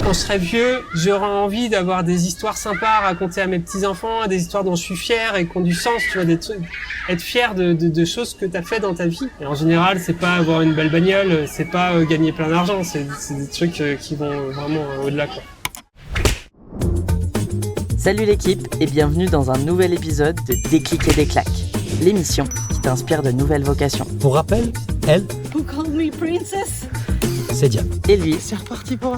quand je serai vieux, j'aurai envie d'avoir des histoires sympas à raconter à mes petits-enfants, des histoires dont je suis fier et qui ont du sens, tu vois, des trucs, être fier de choses que t'as fait dans ta vie. Et en général, c'est pas avoir une belle bagnole, c'est pas gagner plein d'argent, c'est des trucs qui vont vraiment au-delà, quoi. Salut l'équipe et bienvenue dans un nouvel épisode de Déclic et des claques, l'émission qui t'inspire de nouvelles vocations. Pour rappel, elle, Who called me princess? c'est Diane. Et lui, C'est reparti pour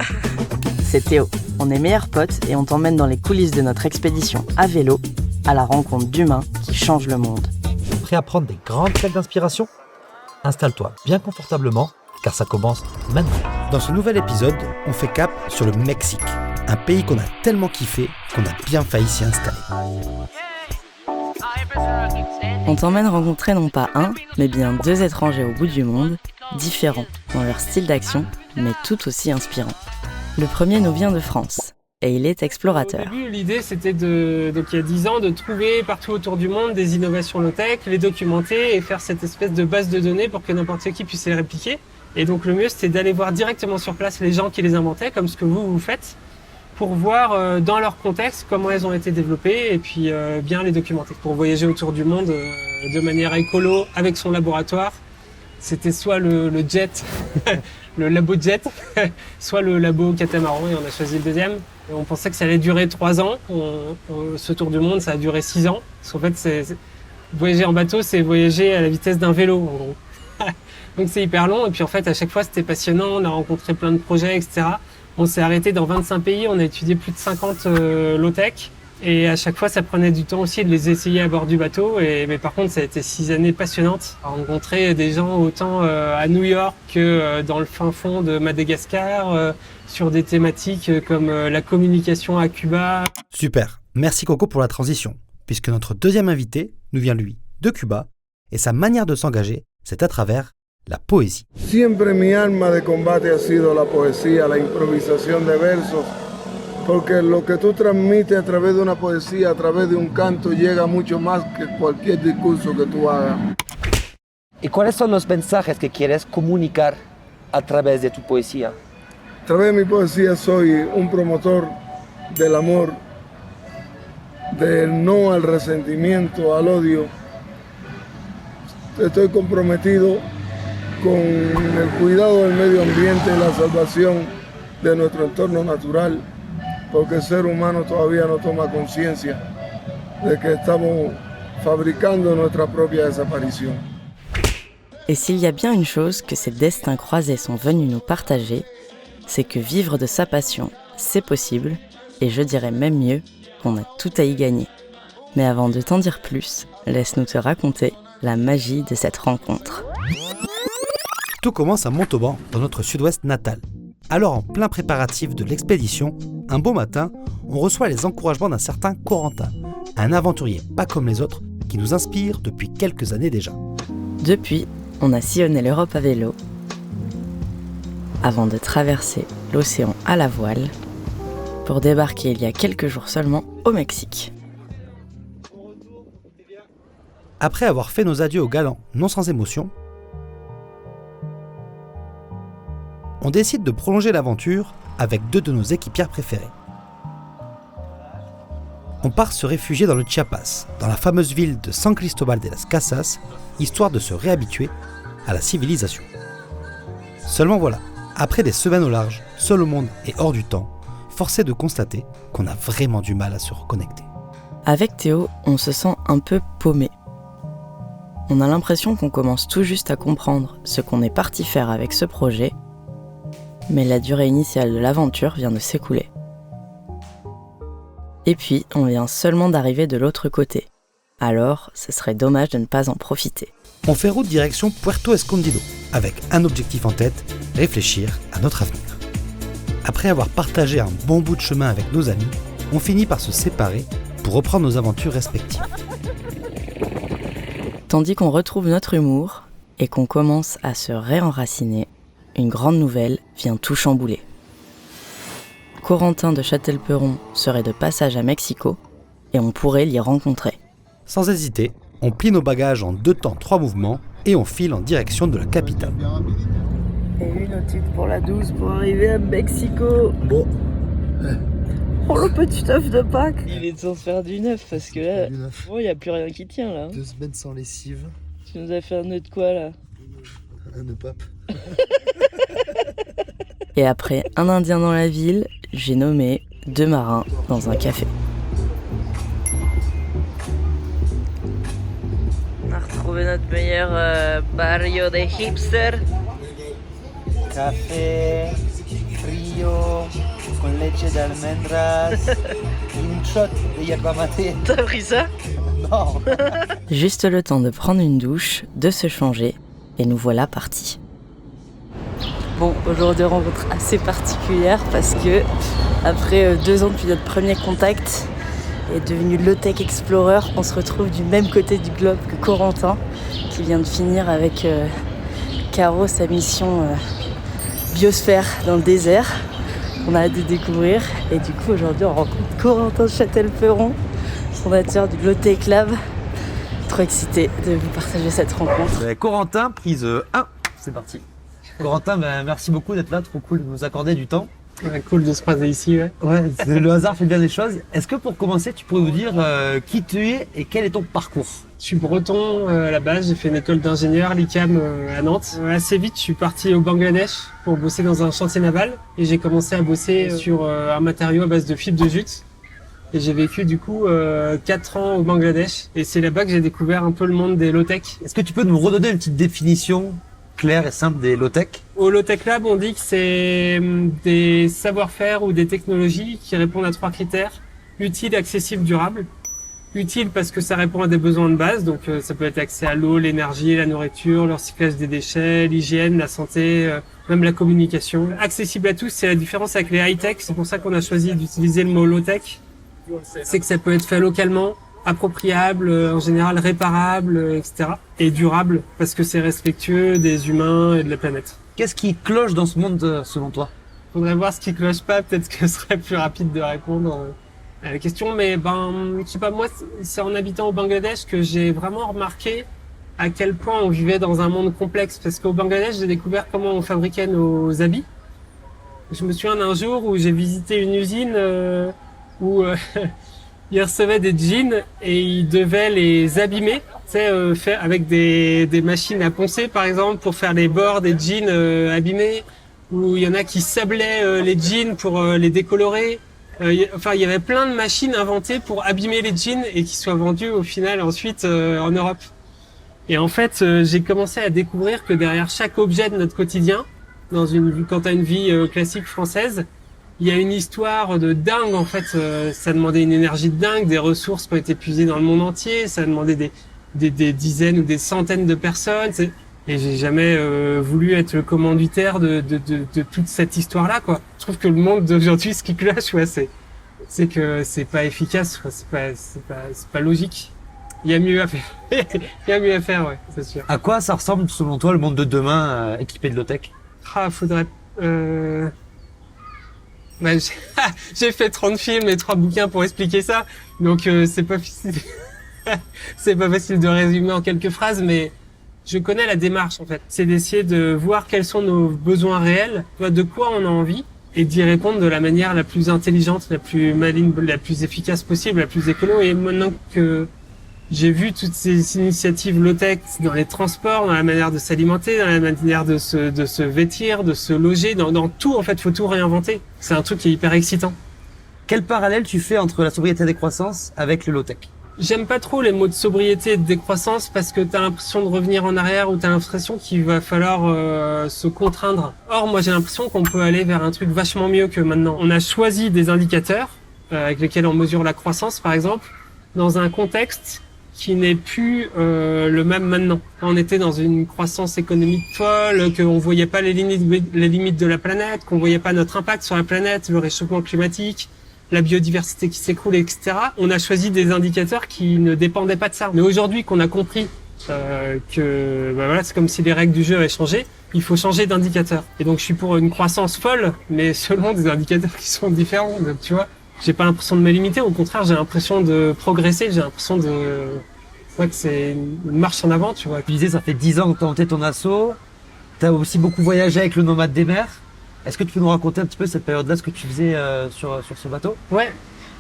c'est Théo. On est meilleurs potes et on t'emmène dans les coulisses de notre expédition à vélo à la rencontre d'humains qui changent le monde. Prêt à prendre des grandes claques d'inspiration ? Installe-toi bien confortablement, car ça commence maintenant. Dans ce nouvel épisode, on fait cap sur le Mexique, un pays qu'on a tellement kiffé qu'on a bien failli s'y installer. On t'emmène rencontrer non pas un, mais bien deux étrangers au bout du monde, différents dans leur style d'action, mais tout aussi inspirants. Le premier nous vient de France, et il est explorateur. Au début, l'idée, c'était donc il y a 10 ans, de trouver partout autour du monde des innovations low-tech, les documenter et faire cette espèce de base de données pour que n'importe qui puisse les répliquer. Et donc le mieux, c'était d'aller voir directement sur place les gens qui les inventaient, comme ce que vous faites, pour voir dans leur contexte comment elles ont été développées et puis bien les documenter. Pour voyager autour du monde de manière écolo avec son laboratoire, c'était soit le jet, le labo jet, soit le labo catamaran et on a choisi le deuxième. Et on pensait que ça allait durer 3 ans. Ce tour du monde, ça a duré 6 ans. Parce qu'en fait, voyager en bateau, c'est voyager à la vitesse d'un vélo, en gros. Donc c'est hyper long et puis en fait, à chaque fois, c'était passionnant. On a rencontré plein de projets, etc. On s'est arrêté dans 25 pays, on a étudié plus de 50 low-tech. Et à chaque fois, ça prenait du temps aussi de les essayer à bord du bateau. Mais par contre, ça a été 6 années passionnantes. À rencontrer des gens autant à New York que dans le fin fond de Madagascar, sur des thématiques comme la communication à Cuba. Super, merci Coco pour la transition, puisque notre deuxième invité nous vient lui de Cuba, et sa manière de s'engager, c'est à travers la poésie. Siempre mi arma de combate ha sido la poesía, la improvisación de versos, porque lo que tú transmites a través de una poesía, a través de un canto, llega mucho más que cualquier discurso que tú hagas. ¿Y cuáles son los mensajes que quieres comunicar a través de tu poesía? A través de mi poesía soy un promotor del amor, del no al resentimiento, al odio. Estoy comprometido con el cuidado del medio ambiente y la salvación de nuestro entorno natural, porque el ser humano todavía no toma conciencia de que estamos fabricando nuestra propia desaparición. Et s'il y a bien une chose que ces destins croisés sont venus nous partager, c'est que vivre de sa passion, c'est possible, et je dirais même mieux qu'on a tout à y gagner. Mais avant de t'en dire plus, laisse-nous te raconter la magie de cette rencontre. Tout commence à Montauban, dans notre sud-ouest natal. Alors en plein préparatif de l'expédition, un beau matin, on reçoit les encouragements d'un certain Corentin, un aventurier pas comme les autres qui nous inspire depuis quelques années déjà. Depuis, on a sillonné l'Europe à vélo, avant de traverser l'océan à la voile, pour débarquer il y a quelques jours seulement au Mexique. Après avoir fait nos adieux aux galants non sans émotion, on décide de prolonger l'aventure avec 2 de nos équipières préférées. On part se réfugier dans le Chiapas, dans la fameuse ville de San Cristóbal de las Casas, histoire de se réhabituer à la civilisation. Seulement voilà, après des semaines au large, seul au monde et hors du temps, force est de constater qu'on a vraiment du mal à se reconnecter. Avec Théo, on se sent un peu paumé. On a l'impression qu'on commence tout juste à comprendre ce qu'on est parti faire avec ce projet, mais la durée initiale de l'aventure vient de s'écouler. Et puis, on vient seulement d'arriver de l'autre côté. Alors, ce serait dommage de ne pas en profiter. On fait route direction Puerto Escondido, avec un objectif en tête, réfléchir à notre avenir. Après avoir partagé un bon bout de chemin avec nos amis, on finit par se séparer pour reprendre nos aventures respectives. Tandis qu'on retrouve notre humour et qu'on commence à se réenraciner, une grande nouvelle vient tout chambouler. Corentin de Châtelperon serait de passage à Mexico et on pourrait l'y rencontrer. Sans hésiter, on plie nos bagages en 2 temps 3 mouvements et on file en direction de la capitale. Et une petite pour la 12 pour arriver à Mexico. Bon, Oh, le petit œuf de Pâques. Il est temps de faire du neuf parce que là, il n'y a plus rien qui tient là. 2 semaines sans lessive. Tu nous as fait un nœud de quoi là? Un nœud pape. Et après un Indien dans la ville, j'ai nommé 2 marins dans un café. On a retrouvé notre meilleur barrio de hipster. Café, frío, con leche de almendras, un shot de yerba mate. T'as pris ça? Non. Juste le temps de prendre une douche, de se changer, et nous voilà partis. Bon, aujourd'hui rencontre assez particulière parce que après 2 ans depuis notre premier contact et devenu low-tech explorer, on se retrouve du même côté du globe que Corentin qui vient de finir avec Caro sa mission biosphère dans le désert qu'on a hâte de découvrir. Et du coup aujourd'hui on rencontre Corentin Châtel-Peron, fondateur du Low-Tech Lab. Trop excité de vous partager cette rencontre. Corentin, prise 1, c'est parti. Corentin, merci beaucoup d'être là, trop cool de nous accorder du temps. Ouais, cool de se croiser ici, ouais. Ouais, le hasard fait bien des choses. Est-ce que pour commencer, tu pourrais nous dire qui tu es et quel est ton parcours? Je suis breton à la base, j'ai fait une école d'ingénieur, l'ICAM à Nantes. Assez vite, je suis parti au Bangladesh pour bosser dans un chantier naval et j'ai commencé à bosser sur un matériau à base de fibres de jute. Et j'ai vécu du coup 4 ans au Bangladesh et c'est là-bas que j'ai découvert un peu le monde des low-tech. Est-ce que tu peux nous redonner une petite définition claire et simple des low-tech? Au Low-Tech Lab, on dit que c'est des savoir-faire ou des technologies qui répondent à 3 critères. Utile, accessible, durable. Utile parce que ça répond à des besoins de base, donc ça peut être accès à l'eau, l'énergie, la nourriture, le recyclage des déchets, l'hygiène, la santé, même la communication. Accessible à tous, c'est la différence avec les high-tech, c'est pour ça qu'on a choisi d'utiliser le mot low-tech. C'est que ça peut être fait localement, appropriable, en général réparable, etc. Et durable, parce que c'est respectueux des humains et de la planète. Qu'est-ce qui cloche dans ce monde selon toi? Faudrait voir ce qui cloche pas, peut-être que ce serait plus rapide de répondre à la question, mais je sais pas, moi, c'est en habitant au Bangladesh que j'ai vraiment remarqué à quel point on vivait dans un monde complexe, parce qu'au Bangladesh, j'ai découvert comment on fabriquait nos habits. Je me souviens d'un jour où j'ai visité une usine où ils recevaient des jeans et ils devaient les abîmer, tu sais, faire avec des machines à poncer par exemple pour faire les bords des jeans abîmés, ou il y en a qui sablaient les jeans pour les décolorer. Enfin, il y avait plein de machines inventées pour abîmer les jeans et qui soient vendus au final ensuite en Europe. Et en fait, j'ai commencé à découvrir que derrière chaque objet de notre quotidien, quand t'as une vie classique française, il y a une histoire de dingue, en fait. Ça demandait une énergie de dingue, des ressources qui ont été puisées dans le monde entier. Ça demandait des dizaines ou des centaines de personnes. Et j'ai jamais voulu être le commanditaire de toute cette histoire-là, quoi. Je trouve que le monde d'aujourd'hui, ce qui cloche, ouais, c'est que c'est pas efficace, quoi. C'est pas logique. Il y a mieux à faire. Il y a mieux à faire, ouais, c'est sûr. À quoi ça ressemble selon toi le monde de demain équipé de low-tech? Faudrait... j'ai fait 30 films et 3 bouquins pour expliquer ça, donc c'est pas facile. C'est pas facile de résumer en quelques phrases, mais je connais la démarche en fait. C'est d'essayer de voir quels sont nos besoins réels, de quoi on a envie, et d'y répondre de la manière la plus intelligente, la plus maligne, la plus efficace possible, la plus écolo. Et maintenant que j'ai vu toutes ces initiatives low-tech dans les transports, dans la manière de s'alimenter, dans la manière de se vêtir, de se loger, dans tout, en fait, faut tout réinventer. C'est un truc qui est hyper excitant. Quel parallèle tu fais entre la sobriété et la décroissance avec le low-tech? J'aime pas trop les mots de sobriété et de décroissance parce que t'as l'impression de revenir en arrière ou t'as l'impression qu'il va falloir se contraindre. Or, moi, j'ai l'impression qu'on peut aller vers un truc vachement mieux que maintenant. On a choisi des indicateurs avec lesquels on mesure la croissance, par exemple, dans un contexte qui n'est plus le même maintenant. On était dans une croissance économique folle, qu'on voyait pas les limites de la planète, qu'on voyait pas notre impact sur la planète, le réchauffement climatique, la biodiversité qui s'écroule, etc. On a choisi des indicateurs qui ne dépendaient pas de ça. Mais aujourd'hui qu'on a compris que voilà, c'est comme si les règles du jeu avaient changé, il faut changer d'indicateur. Et donc je suis pour une croissance folle, mais selon des indicateurs qui sont différents. Donc, tu vois, j'ai pas l'impression de me limiter, au contraire, j'ai l'impression de progresser, j'ai l'impression que c'est une marche en avant, tu vois. Tu disais, ça fait 10 ans que t'as monté ton asso, t'as aussi beaucoup voyagé avec le nomade des mers. Est-ce que tu peux nous raconter un petit peu cette période-là, ce que tu faisais sur ce bateau? Ouais.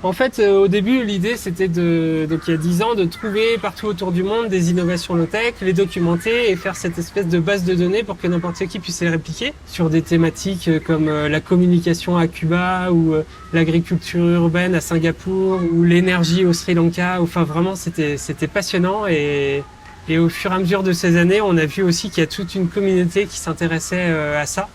En fait, au début, l'idée, c'était donc il y a 10 ans, de trouver partout autour du monde des innovations low-tech, les documenter et faire cette espèce de base de données pour que n'importe qui puisse les répliquer sur des thématiques comme la communication à Cuba ou l'agriculture urbaine à Singapour ou l'énergie au Sri Lanka. Enfin, vraiment, c'était passionnant et au fur et à mesure de ces années, on a vu aussi qu'il y a toute une communauté qui s'intéressait à ça.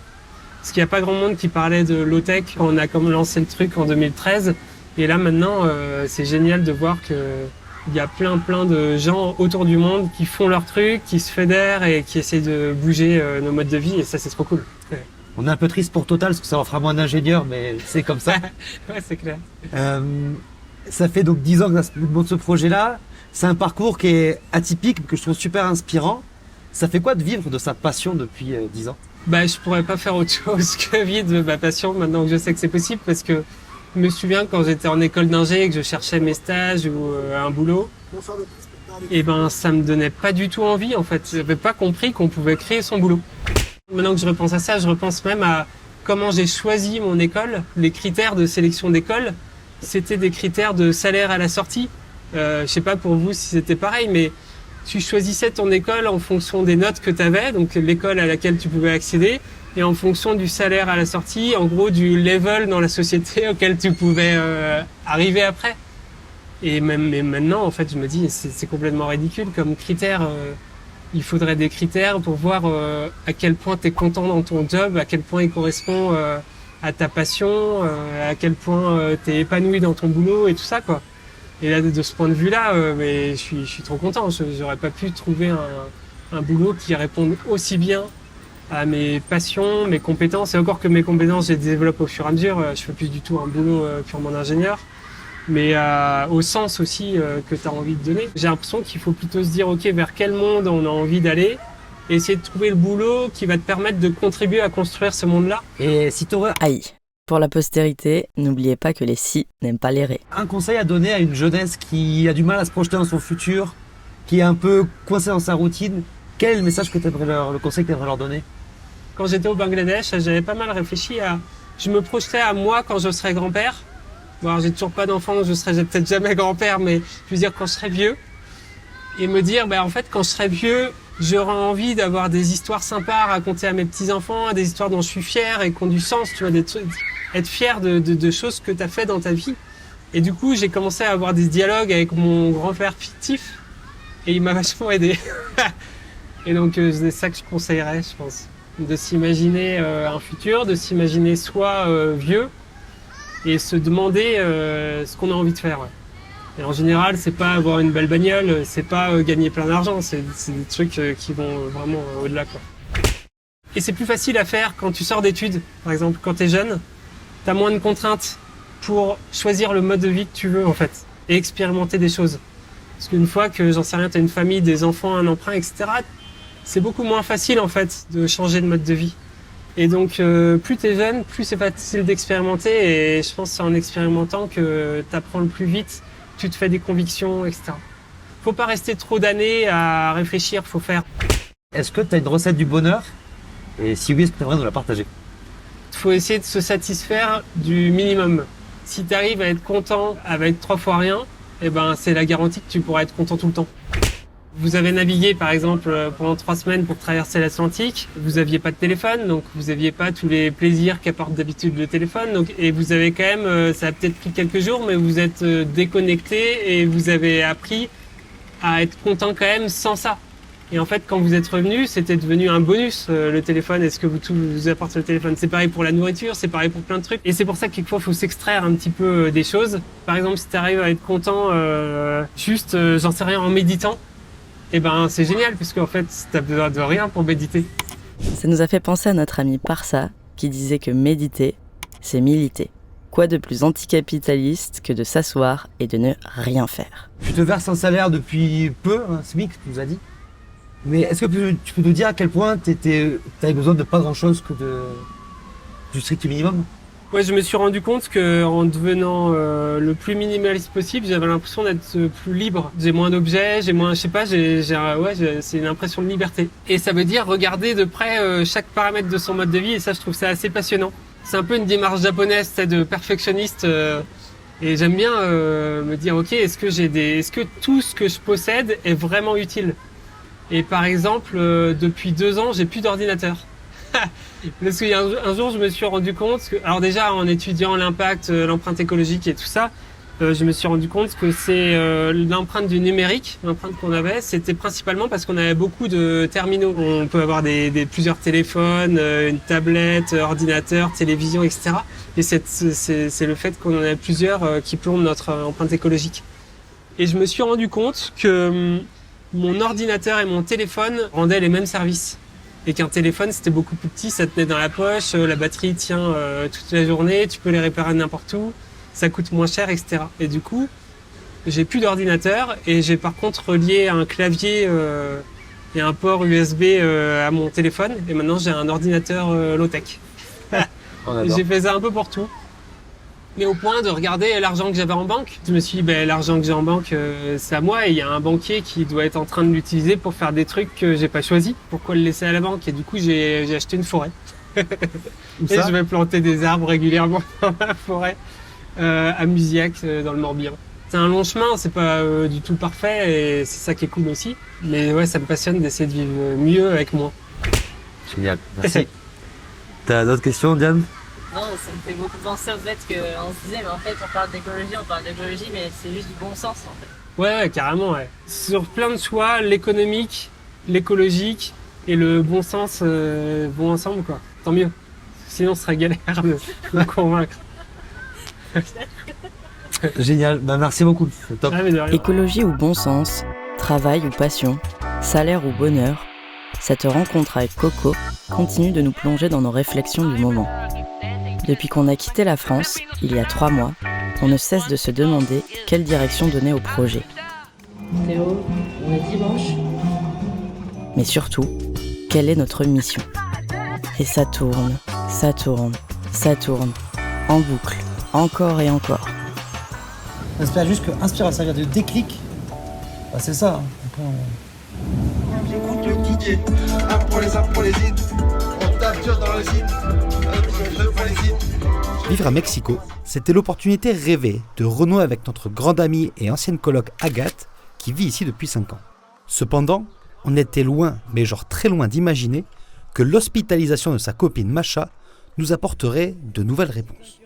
Parce qu'il n'y a pas grand monde qui parlait de low-tech quand on a lancé le truc en 2013. Et là maintenant, c'est génial de voir que il y a plein de gens autour du monde qui font leur truc, qui se fédèrent et qui essaient de bouger nos modes de vie. Et ça, c'est trop cool. Ouais. On est un peu triste pour Total parce que ça en fera moins d'ingénieurs, mais c'est comme ça. Ouais, c'est clair. Ça fait donc 10 ans que ça monte ce projet-là. C'est un parcours qui est atypique, mais que je trouve super inspirant. Ça fait quoi de vivre de sa passion depuis 10 ans? Bah, je pourrais pas faire autre chose que vivre de ma passion maintenant que je sais que c'est possible, parce que je me souviens quand j'étais en école d'ingé et que je cherchais mes stages ou un boulot, et ben ça me donnait pas du tout envie en fait. J'avais pas compris qu'on pouvait créer son boulot. Maintenant que je repense à ça, je repense même à comment j'ai choisi mon école. Les critères de sélection d'école, c'était des critères de salaire à la sortie. Je sais pas pour vous si c'était pareil, mais tu choisissais ton école en fonction des notes que tu avais, donc l'école à laquelle tu pouvais accéder, et en fonction du salaire à la sortie, en gros du level dans la société auquel tu pouvais arriver après. Et même maintenant, en fait, je me dis, c'est complètement ridicule comme critère. Il faudrait des critères pour voir à quel point tu es content dans ton job, à quel point il correspond à ta passion, à quel point tu es épanoui dans ton boulot et tout ça, quoi. Et là, de ce point de vue-là, mais je suis trop content. J'aurais pas pu trouver un boulot qui réponde aussi bien à mes passions, mes compétences. Et encore que mes compétences, je les développe au fur et à mesure. Je fais plus du tout un boulot purement d'ingénieur, mais au sens aussi que tu as envie de donner. J'ai l'impression qu'il faut plutôt se dire, OK, vers quel monde on a envie d'aller, et essayer de trouver le boulot qui va te permettre de contribuer à construire ce monde-là. Et si tu aurais Aïe. Pour la postérité, n'oubliez pas que les si n'aiment pas les ré. un conseil à donner à une jeunesse qui a du mal à se projeter dans son futur, qui est un peu coincée dans sa routine, quel est le message que le conseil que tu aimerais leur donner? Quand j'étais au Bangladesh, j'avais pas mal réfléchi à... Je me projetais à moi quand je serais grand-père. Bon, alors j'ai toujours pas d'enfant, je serai peut-être jamais grand-père, mais je veux dire quand je serai vieux. Et me dire, en fait, quand je serai vieux, j'aurai envie d'avoir des histoires sympas à raconter à mes petits-enfants, des histoires dont je suis fier et qui ont du sens, tu vois, des trucs, être fier de choses que tu as fait dans ta vie. Et du coup, j'ai commencé à avoir des dialogues avec mon grand-père fictif et il m'a vachement aidé. Et donc, c'est ça que je conseillerais, je pense. De s'imaginer un futur, de s'imaginer soi vieux et se demander ce qu'on a envie de faire. Ouais. Et en général, c'est pas avoir une belle bagnole, c'est pas gagner plein d'argent, c'est des trucs qui vont vraiment au-delà, quoi. Et c'est plus facile à faire quand tu sors d'études. Par exemple, quand t'es jeune, t'as moins de contraintes pour choisir le mode de vie que tu veux, en fait, et expérimenter des choses. Parce qu'une fois que, j'en sais rien, t'as une famille, des enfants, un emprunt, etc., c'est beaucoup moins facile, en fait, de changer de mode de vie. Et donc, plus t'es jeune, plus c'est facile d'expérimenter, et je pense que c'est en expérimentant que t'apprends le plus vite, tu te fais des convictions, etc. Faut pas rester trop d'années à réfléchir, faut faire. Est-ce que tu as une recette du bonheur? Et si oui, est-ce que tu aimerais nous la partager? Faut essayer de se satisfaire du minimum. Si tu arrives à être content avec 3 fois rien, c'est la garantie que tu pourras être content tout le temps. Vous avez navigué par exemple pendant 3 semaines pour traverser l'Atlantique, vous aviez pas de téléphone, donc vous aviez pas tous les plaisirs qu'apporte d'habitude le téléphone, donc, et vous avez quand même, ça a peut-être pris quelques jours, mais vous êtes déconnecté et vous avez appris à être content quand même sans ça. Et en fait, quand vous êtes revenu, c'était devenu un bonus, le téléphone, est-ce que vous apporte le téléphone. C'est pareil pour la nourriture, c'est pareil pour plein de trucs. Et c'est pour ça que quelquefois, il faut s'extraire un petit peu des choses. Par exemple, si tu arrives à être content juste, j'en sais rien, en méditant, c'est génial, puisque en fait, t'as besoin de rien pour méditer. Ça nous a fait penser à notre ami Parsa, qui disait que méditer, c'est militer. Quoi de plus anticapitaliste que de s'asseoir et de ne rien faire? Tu te verses un salaire depuis peu, un SMIC, tu nous as dit. Mais est-ce que tu peux nous dire à quel point t'avais besoin de pas grand-chose que du strict minimum? Ouais, je me suis rendu compte que en devenant le plus minimaliste possible, j'avais l'impression d'être plus libre. J'ai moins d'objets, j'ai moins, je sais pas, c'est une impression de liberté. Et ça veut dire regarder de près chaque paramètre de son mode de vie, et ça, je trouve ça assez passionnant. C'est un peu une démarche japonaise, de perfectionniste. Et j'aime bien me dire, ok, est-ce que tout ce que je possède est vraiment utile? Et par exemple, depuis 2 ans, j'ai plus d'ordinateur. Parce qu'il y a un jour, je me suis rendu compte que, alors déjà, en étudiant l'impact, l'empreinte écologique et tout ça, je me suis rendu compte que c'est l'empreinte du numérique, l'empreinte qu'on avait, c'était principalement parce qu'on avait beaucoup de terminaux. On peut avoir plusieurs téléphones, une tablette, ordinateur, télévision, etc. Et c'est le fait qu'on en ait plusieurs qui plombe notre empreinte écologique. Et je me suis rendu compte que mon ordinateur et mon téléphone rendaient les mêmes services. Et qu'un téléphone, c'était beaucoup plus petit, ça tenait dans la poche, la batterie tient toute la journée, tu peux les réparer n'importe où, ça coûte moins cher, etc. Et du coup, j'ai plus d'ordinateur et j'ai par contre relié un clavier et un port USB à mon téléphone. Et maintenant, j'ai un ordinateur low-tech. J'ai fait ça un peu pour tout. Mais au point de regarder l'argent que j'avais en banque, je me suis dit, l'argent que j'ai en banque, c'est à moi et il y a un banquier qui doit être en train de l'utiliser pour faire des trucs que j'ai pas choisi. Pourquoi le laisser à la banque? Et du coup, j'ai acheté une forêt. Et je vais planter des arbres régulièrement dans la forêt, à Musiac, dans le Morbihan. C'est un long chemin, c'est pas du tout parfait et c'est ça qui est cool aussi. Mais ouais, ça me passionne d'essayer de vivre mieux avec moins. Génial, merci. T'as d'autres questions, Diane? Non, ça me fait beaucoup penser au fait qu'on se disait, mais en fait, on parle d'écologie, mais c'est juste du bon sens, en fait. Ouais, carrément, ouais. Sur plein de choix, l'économique, l'écologique et le bon sens vont ensemble, quoi. Tant mieux. Sinon, ce serait galère de me convaincre. Génial, merci beaucoup, c'est top. Écologie ou bon sens, travail ou passion, salaire ou bonheur, cette rencontre avec Coco continue de nous plonger dans nos réflexions du moment. Depuis qu'on a quitté la France, il y a 3 mois, on ne cesse de se demander quelle direction donner au projet. Théo, on est dimanche. Mais surtout, quelle est notre mission? Et ça tourne, en boucle, encore et encore. J'espère juste que Inspire va servir de déclic. C'est ça. Après, J'écoute le DJ, un pour les hits, on tape dur dans le zine, deux pour les hits. Vivre à Mexico, c'était l'opportunité rêvée de renouer avec notre grande amie et ancienne coloc Agathe, qui vit ici depuis 5 ans. Cependant, on était loin, mais genre très loin d'imaginer que l'hospitalisation de sa copine Macha nous apporterait de nouvelles réponses.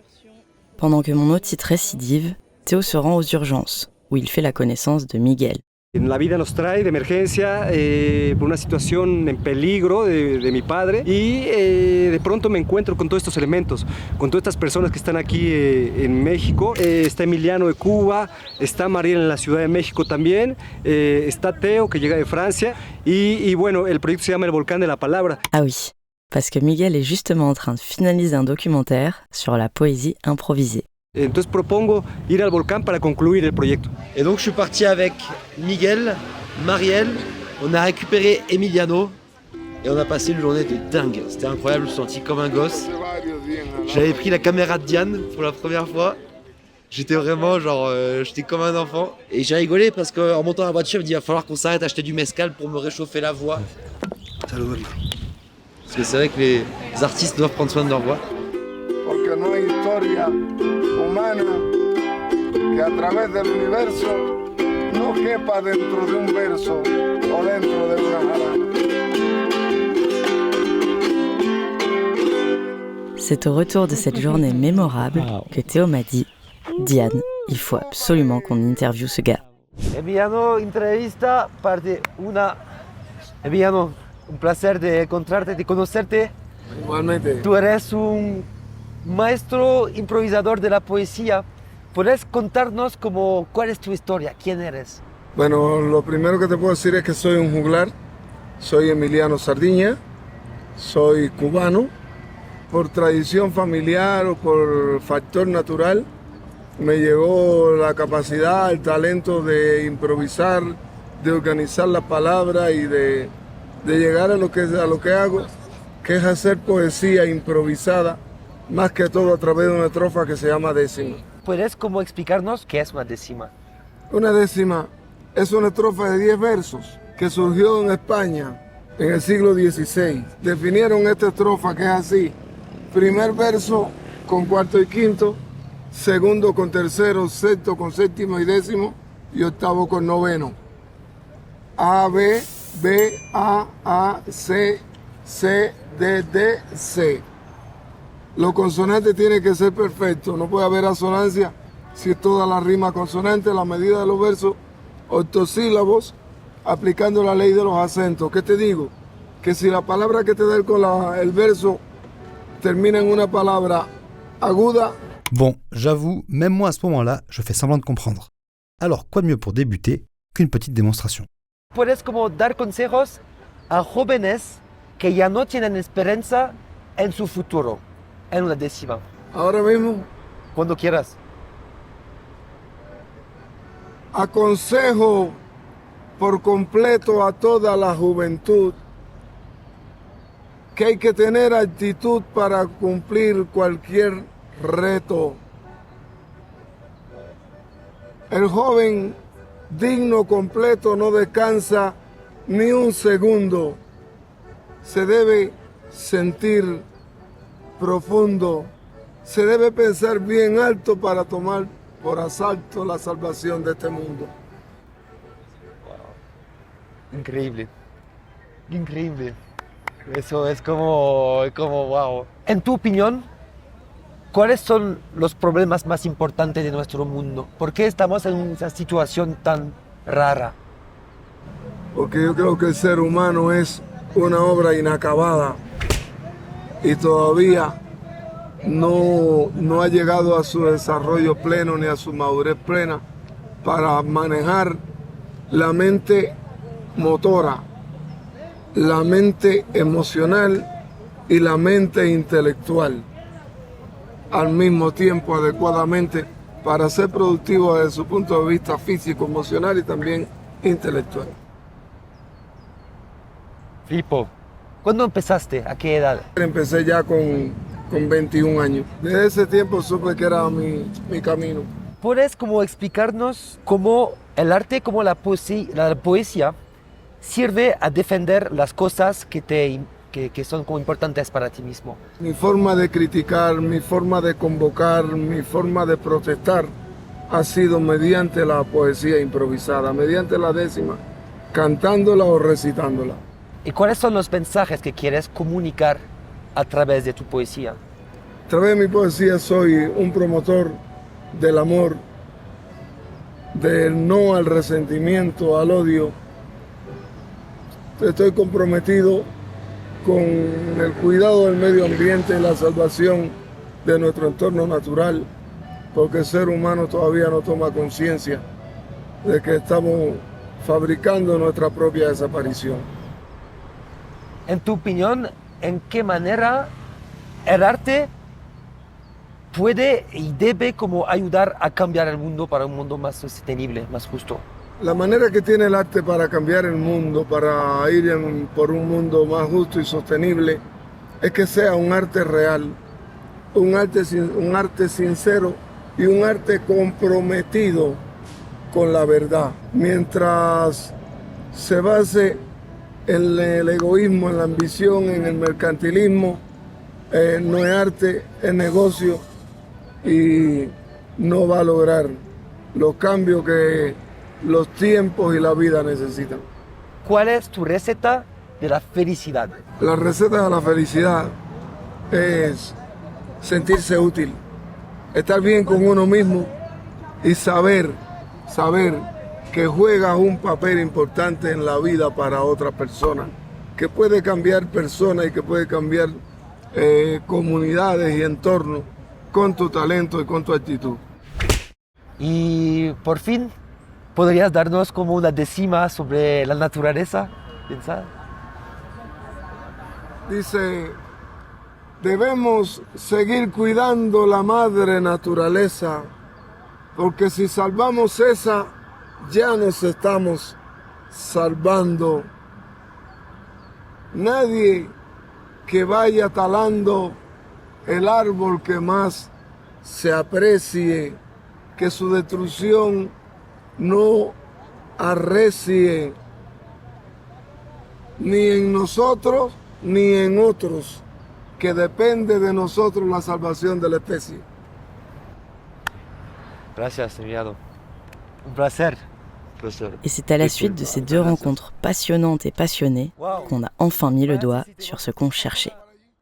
Pendant que mon otite récidive, Théo se rend aux urgences, où il fait la connaissance de Miguel. La vida nos trae de emergencia por una situación en peligro de mi padre y de pronto me encuentro con todos estos elementos, con todas estas personas que están aquí en México. Está Emiliano de Cuba, está Mariel en la Ciudad de México también, está Théo que llega de Francia y bueno, el proyecto se llama El Volcán de la Palabra. Ah oui, parce que Miguel est justement en train de finaliser un documentaire sur la poésie improvisée. Entonces propongo ir al volcán para concluir el proyecto. Et donc je suis parti avec Miguel, Marielle, on a récupéré Emiliano et on a passé une journée de dingue. C'était incroyable, je me suis senti comme un gosse. J'avais pris la caméra de Diane pour la première fois. J'étais vraiment j'étais comme un enfant. Et j'ai rigolé parce qu'en montant dans la voiture, je me dis il va falloir qu'on s'arrête acheter du mezcal pour me réchauffer la voix. Parce que c'est vrai que les artistes doivent prendre soin de leur voix. Porque no hay historia humana que a través del universo no quepa dentro de un verso o dentro de una jarana. C'est au retour de cette journée mémorable que Théo m'a dit « Diane, il faut absolument qu'on interviewe ce gars. » Emiliano, entrevista parte 1. Emiliano, un placer de encontrarte, de conocerte. Igualmente. Tú eres un maestro improvisador de la poesía. ¿Puedes contarnos cuál es tu historia? ¿Quién eres? Bueno, lo primero que te puedo decir es que soy un juglar. Soy Emiliano Sardiña. Soy cubano. Por tradición familiar o por factor natural, me llegó la capacidad, el talento de improvisar, de organizar las palabras y de llegar a lo que hago, que es hacer poesía improvisada más que todo a través de una estrofa que se llama décima. ¿Puedes como explicarnos qué es una décima? Una décima es una estrofa de 10 versos que surgió en España en el siglo XVI. Definieron esta estrofa que es así: primer verso con cuarto y quinto, segundo con tercero, sexto con séptimo y décimo, y octavo con noveno. A, B, B, A, C, C, D, D, C. Los consonantes tienen que ser perfectos, no puede haber asonancia si es toda la rima consonante, la medida de los versos octosílabos, aplicando la ley de los acentos. ¿Qué te digo? Que si la palabra que te da el verso termina en una palabra aguda. Bon, j'avoue, même moi à ce moment-là, je fais semblant de comprendre. Alors quoi de mieux pour débuter qu'une petite démonstration? ¿Puedes como dar consejos a jóvenes que ya no tienen esperanza en su futuro, en una décima? Ahora mismo, Cuando quieras. aconsejo por completo a toda la juventud que hay que tener actitud para cumplir cualquier reto. El joven digno completo no descansa ni un segundo. Se debe sentir profundo. Se debe pensar bien alto para tomar por asalto la salvación de este mundo. Increíble. Increíble. Eso es como wow. En tu opinión, ¿cuáles son los problemas más importantes de nuestro mundo? ¿Por qué estamos en esa situación tan rara? Porque yo creo que el ser humano es una obra inacabada y todavía no ha llegado a su desarrollo pleno ni a su madurez plena para manejar la mente motora, la mente emocional y la mente intelectual al mismo tiempo adecuadamente para ser productivo desde su punto de vista físico, emocional y también intelectual. Filipo, ¿cuándo empezaste? ¿A qué edad? Empecé ya con 21 años. Desde ese tiempo supe que era mi camino. ¿Puedes como explicarnos cómo el arte, como la poesía sirve a defender las cosas que son como importantes para ti mismo? Mi forma de criticar, mi forma de convocar, mi forma de protestar ha sido mediante la poesía improvisada, mediante la décima, cantándola o recitándola. ¿Y cuáles son los mensajes que quieres comunicar a través de tu poesía? A través de mi poesía soy un promotor del amor, del no al resentimiento, al odio. Estoy comprometido con el cuidado del medio ambiente y la salvación de nuestro entorno natural, porque el ser humano todavía no toma conciencia de que estamos fabricando nuestra propia desaparición. En tu opinión, ¿en qué manera el arte puede y debe como ayudar a cambiar el mundo para un mundo más sostenible, más justo? La manera que tiene el arte para cambiar el mundo, para ir por un mundo más justo y sostenible, es que sea un arte real, un arte sincero y un arte comprometido con la verdad. Mientras se base en el egoísmo, en la ambición, en el mercantilismo, no es arte, es negocio y no va a lograr los cambios que los tiempos y la vida necesitan. ¿Cuál es tu receta de la felicidad? La receta de la felicidad es sentirse útil, estar bien con uno mismo y saber que juegas un papel importante en la vida para otra persona, que puede cambiar personas y que puede cambiar comunidades y entornos con tu talento y con tu actitud. Y por fin, ¿podrías darnos como una décima sobre la naturaleza? ¿Piensas? Dice, debemos seguir cuidando la madre naturaleza, porque si salvamos esa, ya nos estamos salvando. Nadie que vaya talando el árbol que más se aprecie, que su destrucción no arrecie ni en nosotros ni en otros, que depende de nosotros la salvación de la especie. Gracias, Emiliano. Un placer. Et c'est à la suite de ces deux rencontres passionnantes et passionnées qu'on a enfin mis le doigt sur ce qu'on cherchait.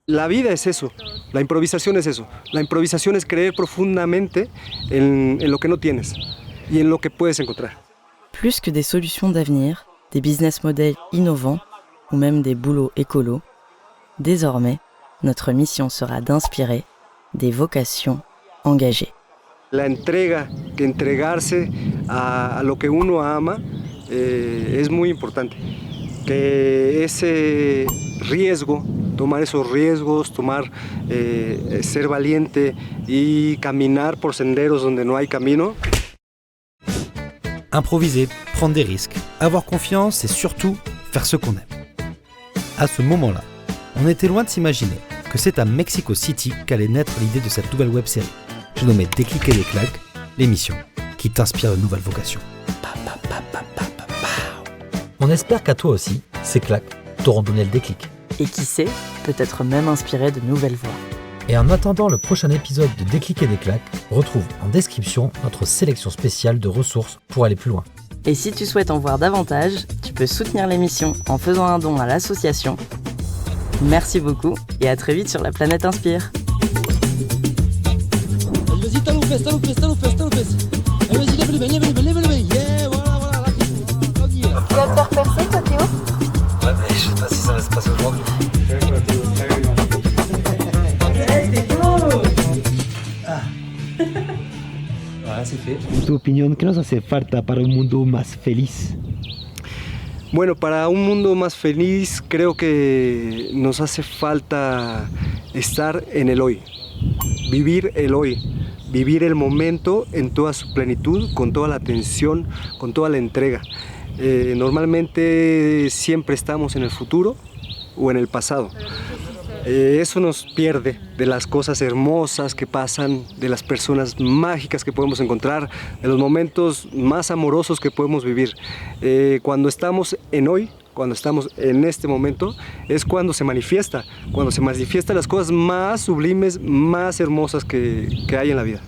La vida es eso, la improvisación es eso. La improvisación es creer profundamente en lo que no tienes y en lo que puedes encontrar. Plus que des solutions d'avenir, des business models innovants ou même des boulots écolos, désormais, notre mission sera d'inspirer des vocations engagées. La entrega, que entregarse a lo que uno ama es muy importante. Que ese riesgo, tomar esos riesgos, ser valiente y caminar por senderos donde no hay camino. Improviser, prendre des risques, avoir confiance et surtout faire ce qu'on aime. À ce moment-là, on était loin de s'imaginer que c'est à Mexico City qu'allait naître l'idée de cette nouvelle web-série. J'ai nommé Déclic et des claques, l'émission qui t'inspire de nouvelles vocations. On espère qu'à toi aussi, ces claques t'auront donné le déclic. Et qui sait, peut-être même inspirer de nouvelles voies. Et en attendant le prochain épisode de Déclic et des claques, retrouve en description notre sélection spéciale de ressources pour aller plus loin. Et si tu souhaites en voir davantage, tu peux soutenir l'émission en faisant un don à l'association. Merci beaucoup et à très vite sur La Planète Inspire. Vas-y, talopes. Vas-y, lève-le, yeah, voilà, là, tu vas me faire percer, toi, Théo? Ouais, mais je sais pas si ça va se passer aujourd'hui. Voilà, c'est fait. En tu opinión, ¿qué nos hace falta para un mundo más feliz? Bueno, para un mundo más feliz creo que nos hace falta estar en el hoy, vivir el hoy, vivir el momento en toda su plenitud, con toda la atención, con toda la entrega. Normalmente siempre estamos en el futuro o en el pasado. Eso nos pierde de las cosas hermosas que pasan, de las personas mágicas que podemos encontrar, de los momentos más amorosos que podemos vivir. Cuando estamos en hoy, cuando estamos en este momento, es cuando se manifiestan las cosas más sublimes, más hermosas que hay en la vida.